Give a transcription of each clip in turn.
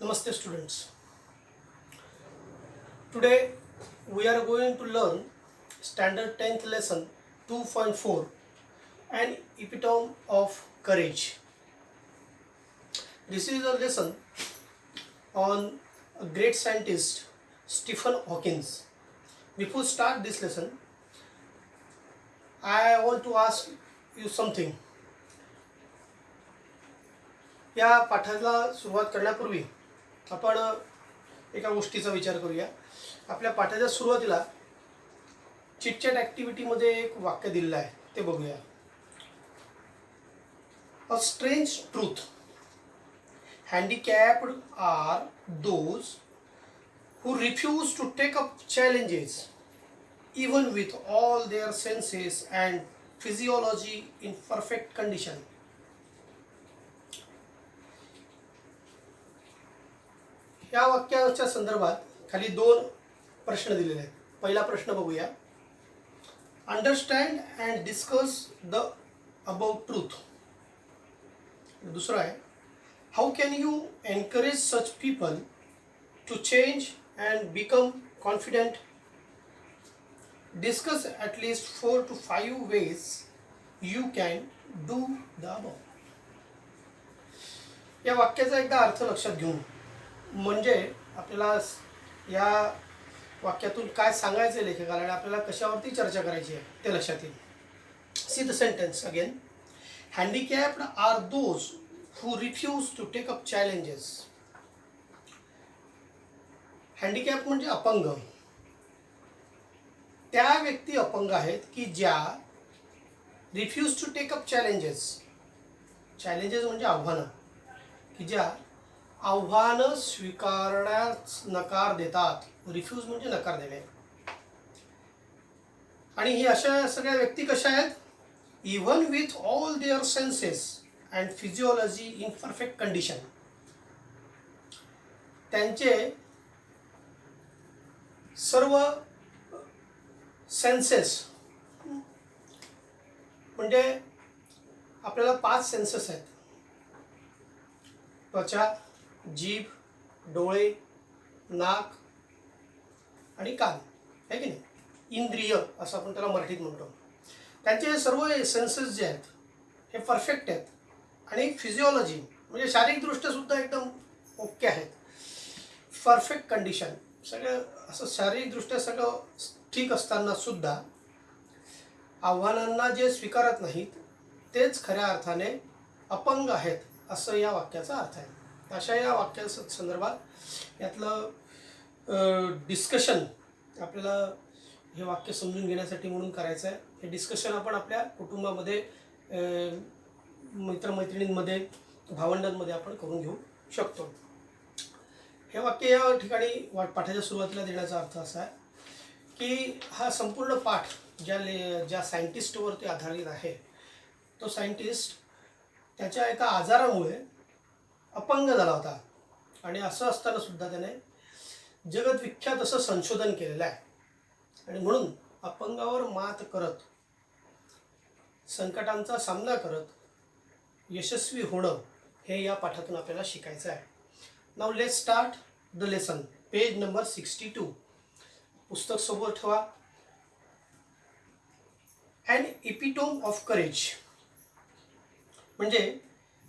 Namaste students. Today we are going to learn standard 10th lesson 2.4 an epitome of courage. This is a lesson on a great scientist Stephen Hawking. Before start this lesson, I want to ask you something. या पाठाला सुरुवात करण्यापूर्वी आपण एका गोष्टीचा विचार करूया. आपल्या पाठाच्या सुरुवातीला चिटचॅट ॲक्टिव्हिटीमध्ये एक वाक्य दिलेलं आहे, ते बघूया. A strange truth, handicapped are those who refuse to take up challenges even with all their senses and physiology in perfect condition. या वाक्याच्या संदर्भात खाली दोन प्रश्न दिलेले आहेत. पहिला प्रश्न बघूया. Understand and discuss the about truth. दुसरा आहे, how can you encourage such people to change and become confident. Discuss at least 4 to 5 ways you can do the about. या वाक्याचा एकदा अर्थ लक्षात घेऊन, म्हणजे आपल्याला या वाक्यातून काय सांगायचं आहे लेखकाला आणि आपल्याला कशावरती चर्चा करायची आहे ते लक्षात येईल. See the sentence again. Handicapped are those who refuse to take up challenges. Handicap म्हणजे अपंग. त्या व्यक्ती अपंग आहेत की ज्या refuse to take up challenges. Challenges म्हणजे आव्हानं, की ज्या आव्हानं स्वीकारण्यास नकार देतात. रिफ्यूज म्हणजे नकार देणे. आणि ही अशा सगळ्या व्यक्ती कशा आहेत? Even with all their senses and physiology in perfect condition. त्यांचे सर्व सेन्सेस, म्हणजे आपल्याला 5 सेन्सेस आहेत. त्वचा, जीभ, डोळे, नाक आणि कान, आहे की नाही, इंद्रिय असं आपण त्याला मराठीत म्हणतो. त्यांचे सर्व सेन्सेस जे आहेत हे परफेक्ट आहेत आणि फिजिओलॉजी म्हणजे शारीरिकदृष्ट्या सुद्धा एकदम ओके आहेत. परफेक्ट कंडिशन, सगळं असं शारीरिकदृष्ट्या सगळं ठीक असताना सुद्धा आव्हानांना जे स्वीकारत नाहीत तेच खऱ्या अर्थाने अपंग आहेत, असं या वाक्याचा अर्थ आहे. अशा या वाक्या संदर्भात यातलं डिस्कशन आपल्याला हे वाक्य समजून घेण्यासाठी म्हणून करायचं आहे. हे डिस्कशन आपण आपल्या कुटुंबामध्ये, मित्रमैत्रिणींमध्ये, भावंडांमध्ये आपण करून घेऊ शकतो. हे वाक्य या ठिकाणी पाठाच्या सुरुवातीला देण्याचा अर्थ असा आहे की हा संपूर्ण पाठ ज्या सायंटिस्टवरती आधारित आहे, तो सायंटिस्ट त्याच्या एका आजारामुळे अपंग झाला होता आणि असं असताना सुद्धा त्याने जगत विख्यात असं संशोधन केलेलं आहे. आणि म्हणून अपंगावर मात करत, संकटांचा सामना करत यशस्वी होणं हे या पाठातून आपल्याला शिकायचं आहे. Now let's start the lesson. Page number 62. पुस्तक समोर ठेवा. ॲन एपिटोम ऑफ करेज म्हणजे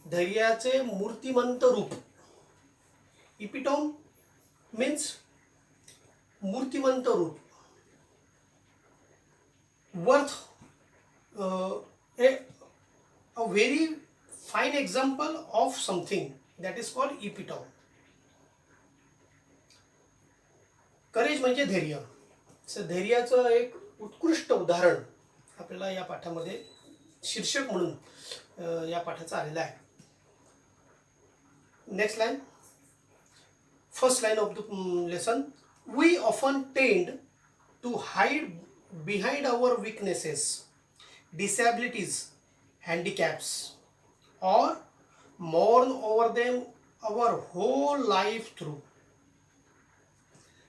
धैर्याचे मूर्तिमंत रूप. इपिटोम मीन्स मूर्तिमंत रूप. Worth a very fine example of something that is called epitome. Courage म्हणजे धैर्य. धैर्याचं एक उत्कृष्ट उदाहरण आपल्याला या पाठामध्ये शीर्षक म्हणून या पाठाचं आलेलं आहे. Next line, first line of the lesson. We often tend to hide behind our weaknesses, disabilities, handicaps, or mourn over them our whole life through.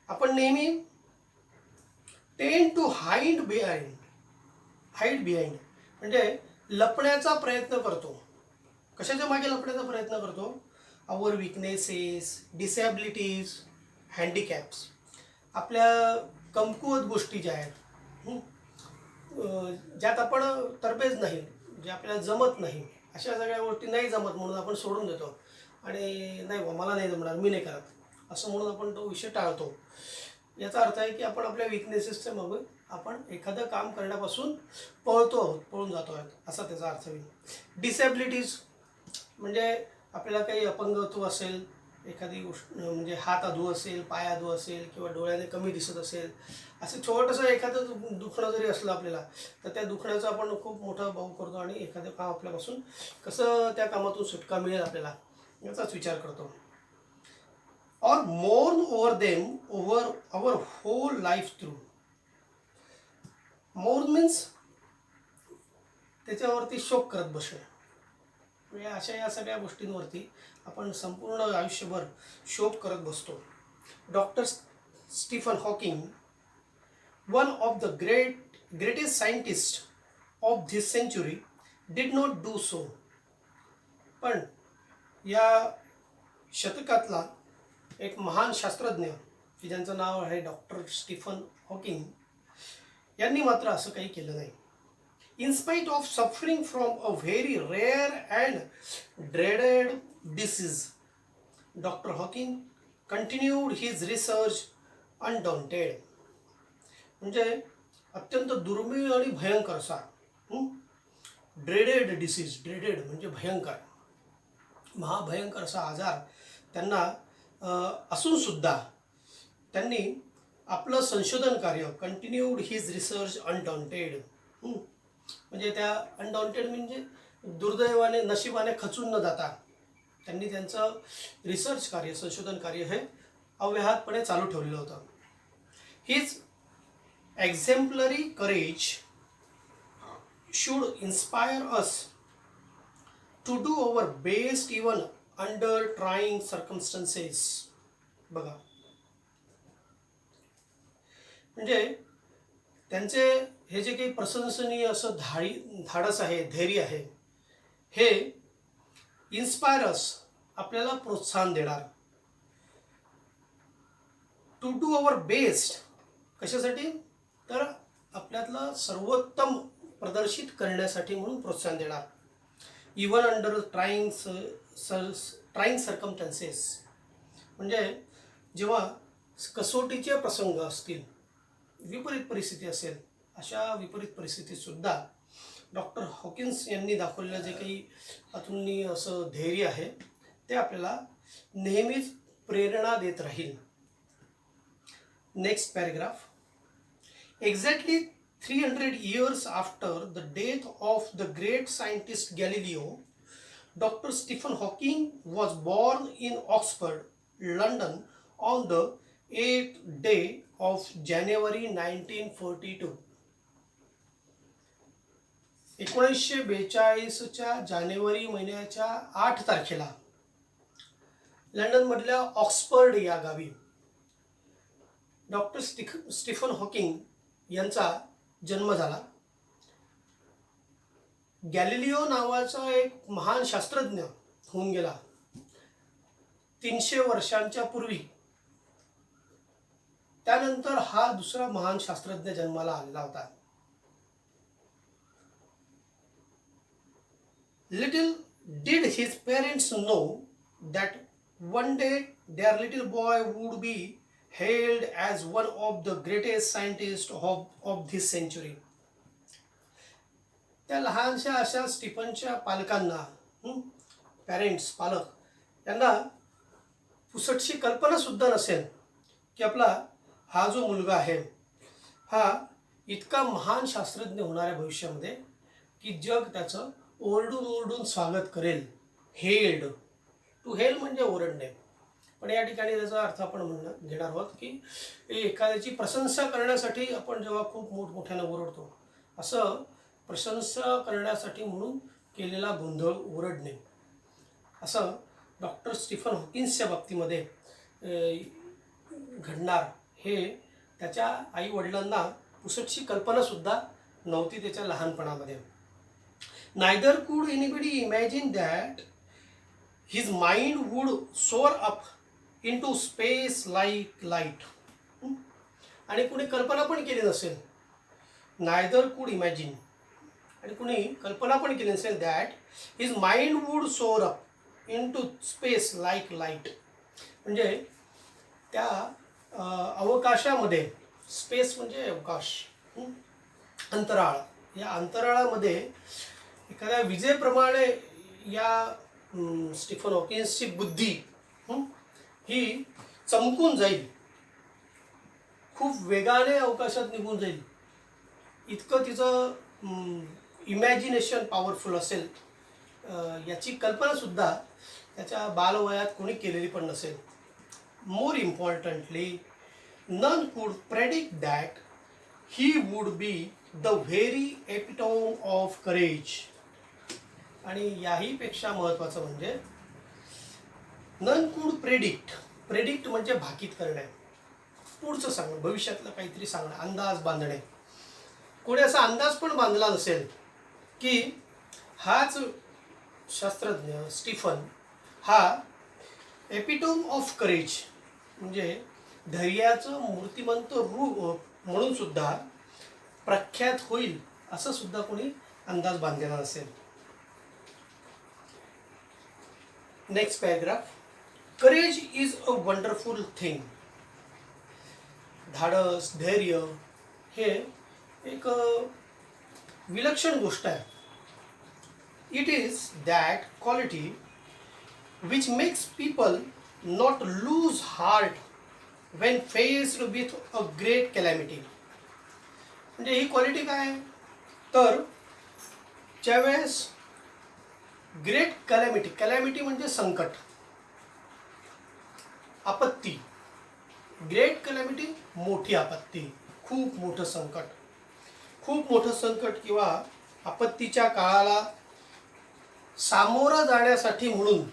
आपण नेहमी टेंड टू हाईड बिहाइंड म्हणजे लपण्याचा प्रयत्न करतो. कशाच्या मागे लपण्याचा प्रयत्न करतो? आवर विकनेसेस, डिसॅबिलिटीज, हँडिकॅप्स, आपल्या कमकुवत गोष्टी ज्या आहेत, ज्यात आपण तरबेज नाही, जे आपल्याला जमत नाही, अशा सगळ्या गोष्टी नाही जमत म्हणून आपण सोडून देतो आणि नाही बा मला नाही जमणार, मी नाही करत असं म्हणून आपण तो विषय टाळतो. याचा अर्थ आहे की आपण आपल्या विकनेसेसच्या मग आपण एखादं काम करण्यापासून पळून जातो आहे, असा त्याचा अर्थ होईल. डिसॅबिलिटीज म्हणजे आपल्याला काही अपंगत्व असेल, एखादी गोष्ट म्हणजे हात अधू असेल, पाय अधू असेल किंवा डोळ्याने कमी दिसत असेल, असं छोटंसं एखादं दुखणं जरी असलं आपल्याला, तर त्या दुखण्याचा आपण खूप मोठा भाव करतो आणि एखादं काम आपल्यापासून कसं त्या कामातून सुटका मिळेल आपल्याला याचाच विचार करतो. Or mourn over them over our whole life through. Mourn means त्याच्यावरती शोक करत बसणे, म्हणजे अशा या सगळ्या गोष्टींवरती आपण संपूर्ण आयुष्यभर शोक करत बसतो. Doctor Stephen Hawking, one of the greatest scientist of this century, did not do so. पण या शतकातला एक महान शास्त्रज्ञ की ज्यांचं नाव आहे डॉक्टर स्टीफन हॉकिंग, यांनी मात्र असं काही केलं नाही. In spite of suffering from a very rare and dreaded disease, Dr. Hawking continued his research undaunted. म्हणजे अत्यंत दुर्मिळ आणि भयंकर असा ड्रेडेड डिसीज, ड्रेडेड म्हणजे भयंकर, महाभयंकर असा आजार त्यांना असून सुद्धा त्यांनी आपलं संशोधन कार्य कंटिन्यूड हिज रिसर्च अनडॉन्टेड, म्हणजे त्या अनडॉन्टेड म्हणजे दुर्दैवाने नशिबाने खचून न जाता त्यांनी त्यांचं रिसर्च कार्य, संशोधन कार्य हे अव्याहतपणे चालू ठेवलेलं होतं. His exemplary courage should inspire us to do our best even under trying circumstances. बघा, म्हणजे त्यांचे हे जे काही प्रशंसनीय असं धाडस आहे, धैर्य आहे, हे इन्स्पायरस आपल्याला प्रोत्साहन देणार. टू डू अवर बेस्ट कशासाठी, तर आपल्यातलं सर्वोत्तम प्रदर्शित करण्यासाठी म्हणून प्रोत्साहन देणार. इवन अंडर ट्राईंग सर्कमस्टन्सेस, म्हणजे जेव्हा कसोटीचे प्रसंग असतील, विपरीत परिस्थिती असेल, अशा विपरीत परिस्थितीतसुद्धा डॉक्टर हॉकिन्स यांनी दाखवलेलं जे काही अतुलनीय असं धैर्य आहे ते आपल्याला नेहमीच प्रेरणा देत राहील. Next paragraph. Exactly 300 years after the death of the great scientist Galileo, Dr. Stephen Hawking was born in Oxford, London on the 8th day of January 1942. 1942च्या जानेवारी महिन्याच्या 8 तारखेला लंडनमधल्या ऑक्सफर्ड या गावी डॉक्टर स्टीफन हॉकिंग यांचा जन्म झाला. गॅलिलिओ नावाचा एक महान शास्त्रज्ञ होऊन गेला 300 वर्षांच्या पूर्वी. त्यानंतर हा दुसरा महान शास्त्रज्ञ जन्माला आलेला होता. Little did his parents know that one day their little boy would be hailed as one of the greatest scientists of this century. त्या लहानशा अशा स्टीफनच्या पालकांना, पालक यांना पुसटशी कल्पना सुद्धा नसेल की आपला हा जो मुलगा आहे हा इतका महान शास्त्रज्ञ होणार आहे भविष्यामध्ये की जग त्याचं ओरडून स्वागत करेल. हेल्ड, टू हेल म्हणजे ओरडणे, पण या ठिकाणी त्याचा अर्थ आपण घेणार आहोत की एखाद्याची प्रशंसा करण्यासाठी आपण जेव्हा खूप मोठमोठ्यानं ओरडतो, असं प्रशंसा करण्यासाठी म्हणून केलेला गोंधळ, ओरडणे, असं डॉक्टर स्टीफन हॉकिन्सच्या बाबतीमध्ये घडणार. हे त्याच्या आईवडिलांना पुसटशी कल्पनासुद्धा नव्हती त्याच्या लहानपणामध्ये. Neither could anybody imagine that his mind would soar up into space like light. आणि कुणी कल्पना पण केली नसेल, नायदर कुड इमॅजिन, आणि कुणी कल्पना पण केली नसेल that his mind would soar up into space like light. म्हणजे त्या अवकाशामध्ये, स्पेस म्हणजे अवकाश, अंतराळ, या अंतराळामध्ये एखाद्या विजेप्रमाणे या स्टीफन हॉकिन्सची बुद्धी ही चमकून जाईल, खूप वेगाने अवकाशात निघून जाईल, इतकं तिचं इमॅजिनेशन पॉवरफुल असेल, याची कल्पनासुद्धा त्याच्या बालवयात कोणी केलेली पण नसेल. मोर इम्पॉर्टंटली, नन कुड predict that he would be the very epitome of courage. आणि याहीपेक्षा महत्त्वाचं म्हणजे नन कुड प्रेडिक्ट. प्रेडिक्ट म्हणजे भाकीत करणे, पुढचं सांगणं, भविष्यातलं काहीतरी सांगणं, अंदाज बांधणे. कोणी असा अंदाज पण बांधला नसेल की हाच शास्त्रज्ञ स्टीफन हा एपिटोम ऑफ करेज म्हणजे धैर्याचं मूर्तिमंत रूप म्हणून सुद्धा प्रख्यात होईल, असं सुद्धा कोणी अंदाज बांधलेला नसेल. Next paragraph. Courage is a wonderful thing. धाडस, धैर्य हे एक विलक्षण गोष्ट आहे. It is that quality which makes people not lose heart Wien faced with a great calamity. म्हणजे ही क्वालिटी काय आहे, तर ज्यावेळेस ग्रेट कॅलॅमिटी, कॅलॅमिटी म्हणजे संकट, आपत्ती, ग्रेट कॅलॅमिटी मोठी आपत्ती, खूप मोठं संकट, खूप मोठं संकट किंवा आपत्तीच्या काळाला सामोरं जाण्यासाठी म्हणून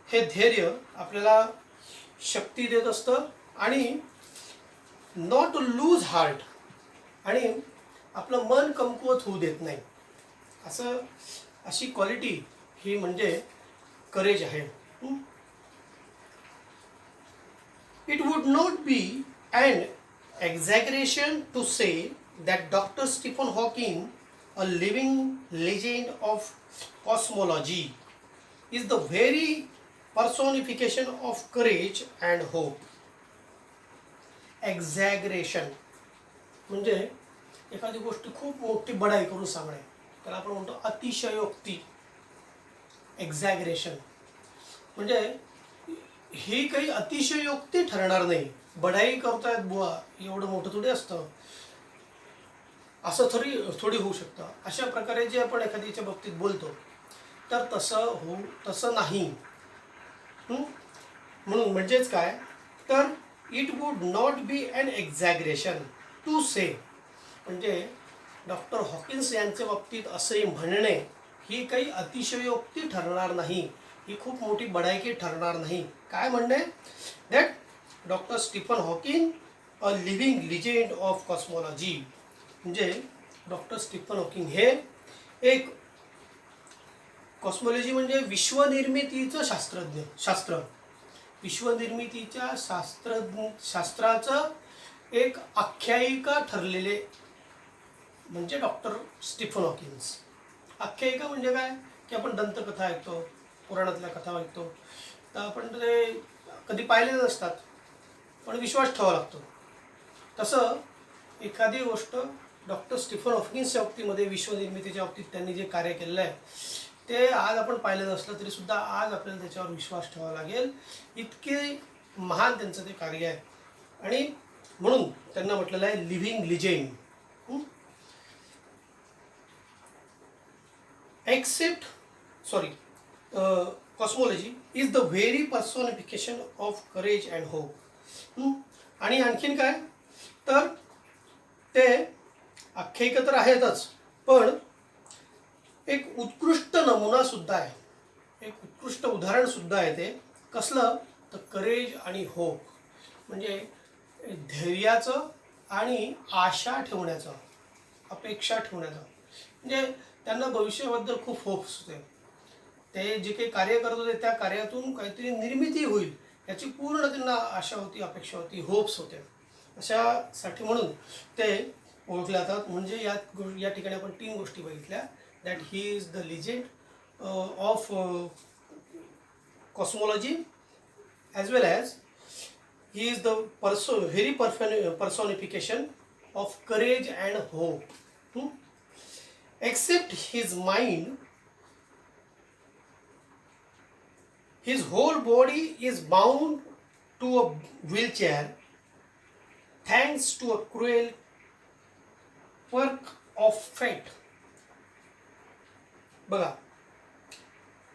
हे धैर्य आपल्याला शक्ती देत असतं आणि नॉट लूज हार्ट, आणि आपलं मन कमकुवत होऊ देत नाही. अशी क्वालिटी ही म्हणजे करेज आहे. It would not be an exaggeration to say that doctor Stephen Hawking, a living legend of cosmology, is the very personification of courage and hope. Exaggeration म्हणजे एखादी गोष्ट खूप मोठी बडाई करून सांगणे, त्याला आपण म्हणतो अतिशयोक्ती. एक्झॅगरेशन म्हणजे ही काही अतिशयोक्ती ठरणार नाही. बडाई करतायत बुवा, एवढं मोठं थोडी असतं, असं थोडी होऊ शकतं. अशा प्रकारे जे आपण एखाद्याच्या बाबतीत बोलतो, तर तसं नाही. म्हणून म्हणजेच काय, तर it would not be an exaggeration to say, म्हणजे डॉक्टर हॉकिन्स यांच्या बाबतीत असे म्हणणे ही काही अतिशयोक्ती ठरणार नाही, ही खूप मोठी बडायकी ठरणार नाही. काय म्हणणे, that doctor Stephen Hawking, a living legend of cosmology, म्हणजे डॉक्टर स्टीफन हॉकिंग हे एक, कॉस्मॉलॉजी म्हणजे विश्वनिर्मितीचं शास्त्र, विश्वनिर्मितीच्या शास्त्राचं एक आख्यायिका ठरलेले म्हणजे डॉक्टर स्टीफन हॉकिन्स. आख्यायिका म्हणजे काय, की आपण दंतकथा ऐकतो, पुराणातल्या कथा ऐकतो, तर आपण ते कधी पाहिले नसतात पण विश्वास ठेवावा लागतो. तसं एखादी गोष्ट डॉक्टर स्टीफन हॉकिन्सच्या बाबतीमध्ये, विश्वनिर्मितीच्या बाबतीत त्यांनी जे कार्य केलेलं आहे ते आज आपण पाहिलं नसलं तरी सुद्धा आज आपल्याला त्याच्यावर विश्वास ठेवावा लागेल, इतके महान त्यांचं ते कार्य आहे. आणि म्हणून त्यांना म्हटलेलं आहे living legend. Cosmology is the very personification of courage and hope. आणि आणखीन काय, तर ते आख्यायिका तर आहेतच, पण एक उत्कृष्ट नमुना सुद्धा आहे, एक उत्कृष्ट उदाहरण सुद्धा आहे. ते कसलं, तर करेज आणि होप, म्हणजे धैर्याचं आणि आशा ठेवण्याचं, अपेक्षा ठेवण्याचं. म्हणजे त्यांना भविष्याबद्दल खूप होप असते. ते जे काही कार्य करत होते त्या कार्यातून काहीतरी निर्मिती होईल याची पूर्ण त्यांना आशा होती, अपेक्षा होती, होप्स होते. अशासाठी म्हणून ते ओळखले जातात. म्हणजे या ठिकाणी आपण 3 गोष्टी बघितल्या. That he is the legend of cosmology as well as he is the very personification of courage and hope. Except his mind, his whole body is bound to a wheelchair thanks to a cruel quirk of fate. बघा,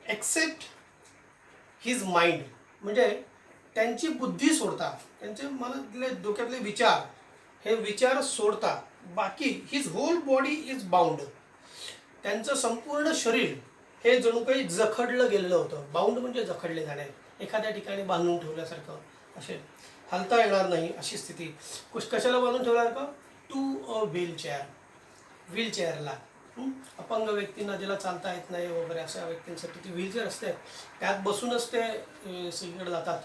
accept his mind म्हणजे त्यांची बुद्धी सोडता, त्यांचे मनातले डोक्यातले विचार, हे विचार सोडता बाकी his whole body is bound, त्यांचं संपूर्ण शरीर हे जणू काही जखडलं गेलेलं होतं. बाउंड म्हणजे जखडले जाणे, एखाद्या ठिकाणी बांधून ठेवल्यासारखं, असे हलता येणार नाही अशी स्थिती. कशाला बांधून ठेवल्यासारखं? To a व्हीलचेअरला. अपंग व्यक्तींना ज्याला चालता येत नाही वगैरे अशा व्यक्तींसाठी ती व्हीलचेअर असते, त्यात बसूनच ते सगळीकडे जातात.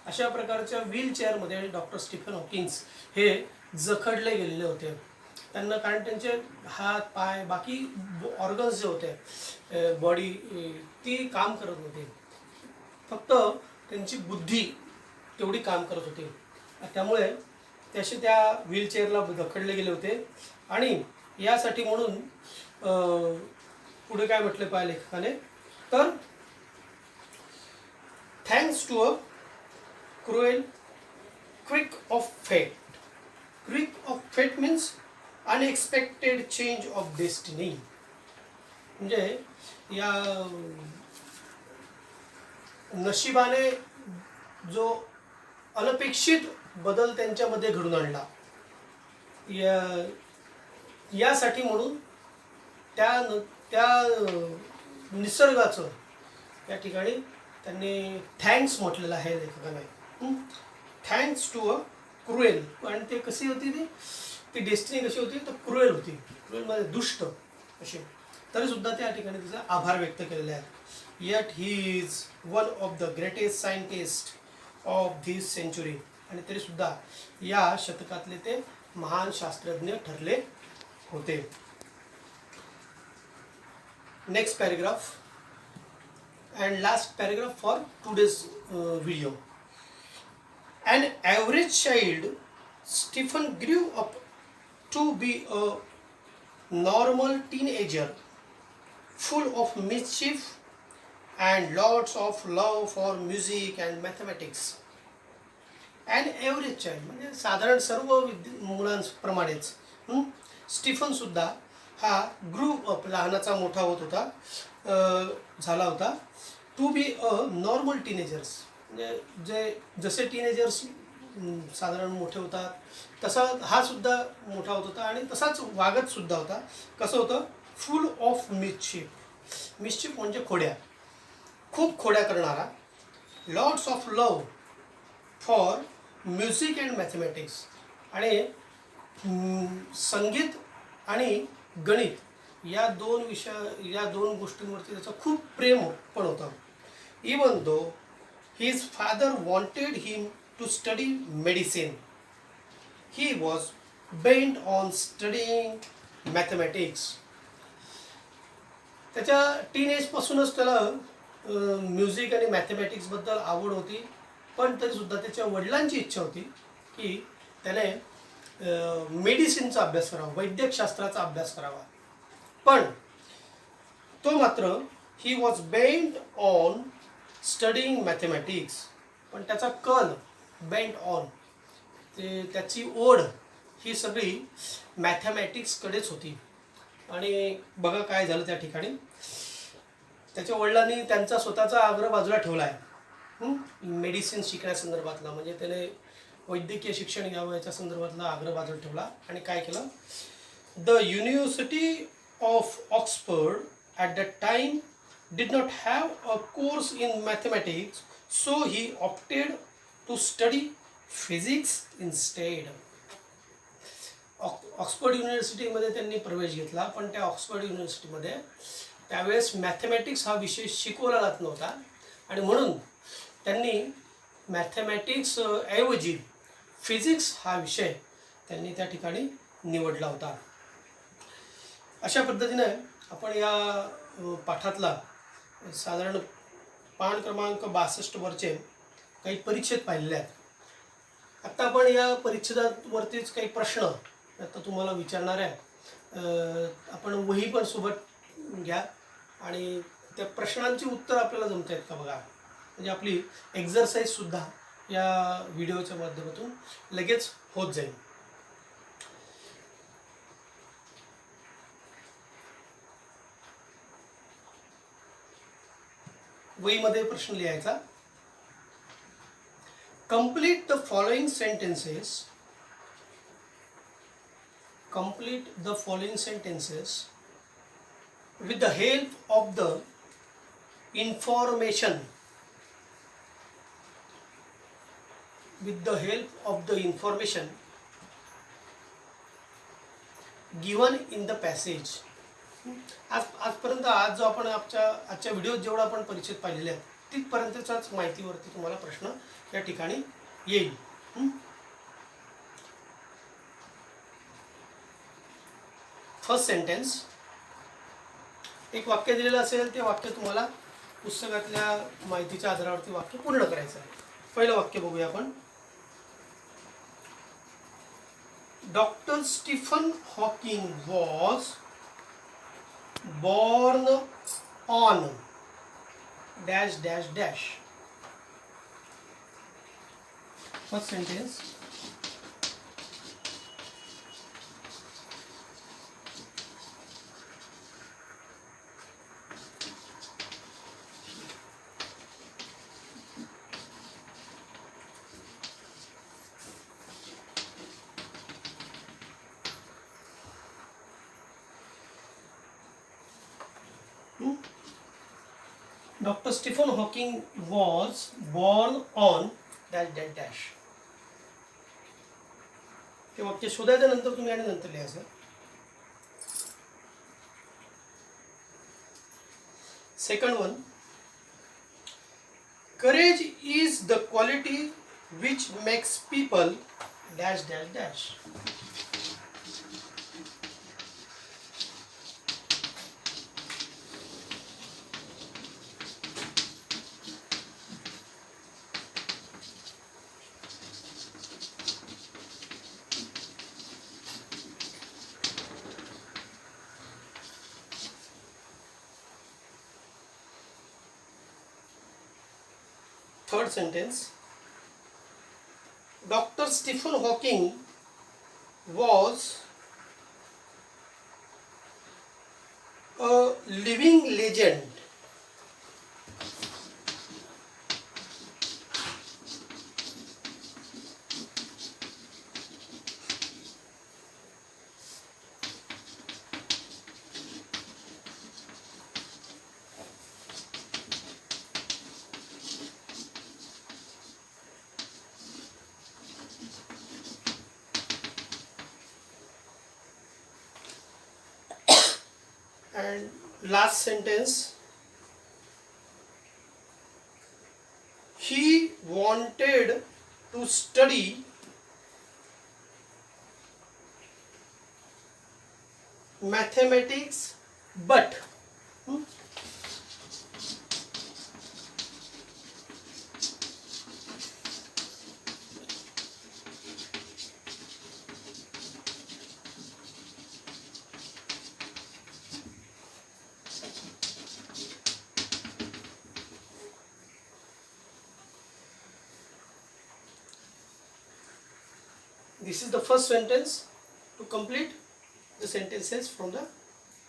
अशा प्रकारच्या व्हीलचेअरमध्ये डॉक्टर स्टीफन हॉकिन्स हे जखडले गेलेले होते. त्यांना कारण त्यांचे हात पाय बाकी ऑर्गन्स जे होते बॉडी ती काम करत नव्हती, फक्त त्यांची बुद्धी तेवढी काम करत होती. त्यामुळे ते असे त्या व्हीलचेअरला जखडले गेले होते. आणि यासाठी म्हणून पुढे काय म्हटले पाहिजे लेखकाने, तर थँक्स टू अ क्रुएल क्विक ऑफ फेट. क्विक of fate means unexpected change of destiny. म्हणजे या नशिबाने जो अनपेक्षित बदल त्यांच्यामध्ये घडून आणला, यासाठी म्हणून त्या निसर्गाचं या ठिकाणी त्यांनी थँक्स म्हटलेलं आहे लेखकाने. Thanks to a cruel. आणि ते कशी होती ती डेस्टिनी कशी होती, तर क्रुएल होती, क्रुएल म्हणजे दुष्ट अशी. तरीसुद्धा त्या ठिकाणी तिचा आभार व्यक्त केलेले आहेत. Yet he is one of the greatest scientist of this century. आणि तरीसुद्धा या शतकातले ते महान शास्त्रज्ञ ठरले होते. Next paragraph and last paragraph for today's video. An average child, Stephen grew up to be a normal teenager, full of mischief and lots of love for music and mathematics. An average child म्हणजे साधारण सर्व मुलांप्रमाणेच Stephen सुद्धा हा grew up, लहानाचा मोठा होत होता, झाला होता. To be a normal teenagers म्हणजे जसे टीनेजर्स साधारण मोठे होतात तसा हा सुद्धा मोठा होत होता आणि तसाच वागत सुद्धा होता. कसं होतं? फुल ऑफ मिस्चिफ. मिस्चिफ म्हणजे खोड्या, खूप खोड्या करणारा. Lots of love for music and mathematics. आणि संगीत आणि गणित या दोन गोष्टींवरती त्याचं खूप प्रेम पण होतं. Even though his father wanted him to study medicine, he was bent on studying mathematics. त्याच्या टीनेजपासूनच त्याला म्युझिक आणि मॅथमॅटिक्सबद्दल आवड होती. पण तरीसुद्धा त्याच्या वडिलांची इच्छा होती की त्याने मेडिसिनचा अभ्यास करावा, वैद्यकशास्त्राचा अभ्यास करावा. पण तो मात्र ही was bent on studying mathematics. पण त्याचा कल बेंट ऑन, त्याची ओढ ही सगळी मॅथमॅटिक्सकडेच होती. आणि बघा काय झालं त्या ठिकाणी. त्याच्या वडिलांनी त्यांचा स्वतःचा आग्रह बाजूला ठेवला आहे मेडिसिन शिकण्यासंदर्भातला, म्हणजे त्याने वैद्यकीय शिक्षण घ्यावं याच्या संदर्भातला आग्रह बाजूला ठेवला. आणि काय केलं? The university of Oxford at the time did not have a course in mathematics, so he opted to study physics instead. Oxford युनिव्हर्सिटीमध्ये त्यांनी प्रवेश घेतला, पण त्या ऑक्सफर्ड युनिव्हर्सिटीमध्ये त्यावेळेस मॅथमॅटिक्स हा विषय शिकवला जात नव्हता आणि म्हणून त्यांनी मॅथमॅटिक्स ऐवजी फिजिक्स हा विषय त्यांनी त्या ठिकाणी निवडला होता. अशा पद्धतीनं आपण या पाठातला साधारण पान क्रमांक 62 वरचे काही परिच्छेद पाहिलेले आहेत. आत्ता आपण या परिच्छेदावरतीच काही प्रश्न आता तुम्हाला विचारणार आहे. आपण वही पण सोबत घ्या आणि त्या प्रश्नांची उत्तर आपल्याला जमत आहेत का बघा. म्हणजे आपली एक्झरसाईजसुद्धा या व्हिडिओच्या माध्यमातून लगेच होत जाईल. वहीमध्ये प्रश्न लिहायचा. Complete the following sentences. Complete the following sentences with the help of the information. With the help of the information given in the passage. आजपर्यंत आज जो आपण आजच्या व्हिडिओत जेवढा आपण परिचित पाहिलेले आहेत तिथपर्यंतच्याच माहितीवरती तुम्हाला प्रश्न या ठिकाणी येईल. First sentence. एक वाक्य दिलेलं असेल ते वाक्य तुम्हाला पुस्तकातल्या माहितीच्या आधारावरती वाक्य पूर्ण करायचं आहे. पहिलं वाक्य बघूया आपण. Doctor Stephen Hawking was born on dash dash dash. First sentence. Dr. Stephen Hawking was born on dash dash dash. हे वाक्य शोधायचं नंतर तुम्ही आणि नंतर लिहायचं. Second one. Courage is the quality which makes people dash dash dash. Third sentence. Dr. Stephen Hawking was a living legend. And last sentence. He wanted to study mathematics but this is the first sentence to complete the sentences from the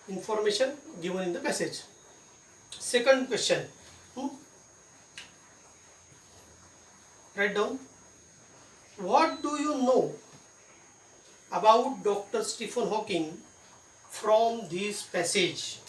information given in the passage. Second question. Write down. What do you know about Dr. Stephen Hawking from this passage?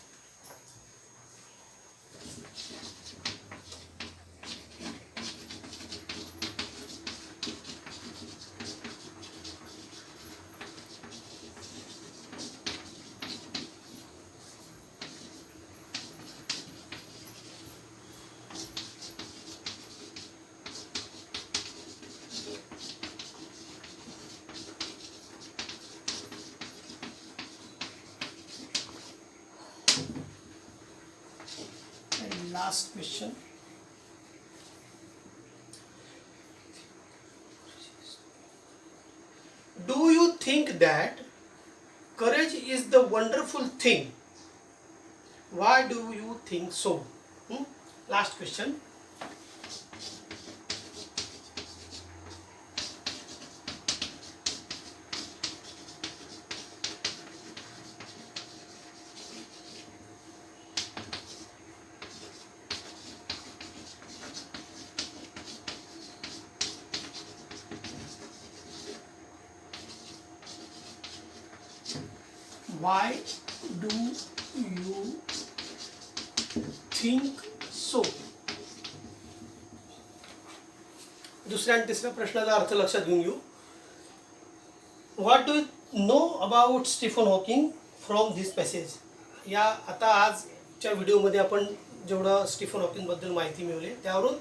And last question. Do you think that courage is the wonderful thing? Why do you think so? Last question. Why do you think so? दुसऱ्या आणि तिसऱ्या प्रश्नाचा अर्थ लक्षात घेऊन घेऊ. What do you know about Stephen Hawking from this passage? या आता आजच्या व्हिडिओमध्ये आपण जेवढं स्टीफन हॉकिंगबद्दल माहिती मिळवली त्यावरून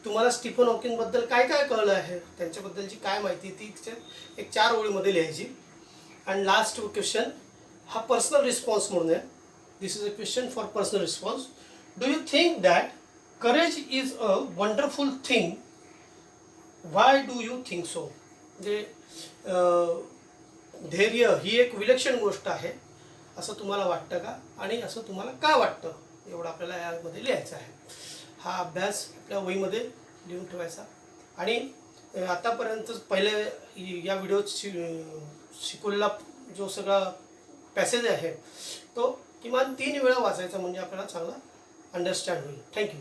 तुम्हाला स्टीफन हॉकिंगबद्दल काय काय कळलं आहे, त्यांच्याबद्दलची काय माहिती ती एक 4 ओळीमध्ये लिहायची. आणि लास्ट क्वेश्चन हा पर्सनल रिस्पॉन्स म्हणून आहे. This is a question for personal response. Do you think that courage is a wonderful thing? Why do you think so? म्हणजे धैर्य ही एक विलक्षण गोष्ट आहे असं तुम्हाला वाटतं का, आणि असं तुम्हाला का वाटतं, एवढं आपल्याला यामध्ये लिहायचं आहे. हा अभ्यास आपल्या वहीमध्ये लिहून ठेवायचा. आणि आतापर्यंत पहिले या व्हिडिओत शिकवलेला जो सगळा पॅसेज आहे तो किमान 3 वेळा वाचायचा, म्हणजे आपल्याला चांगला अंडरस्टँड होईल. थँक्यू.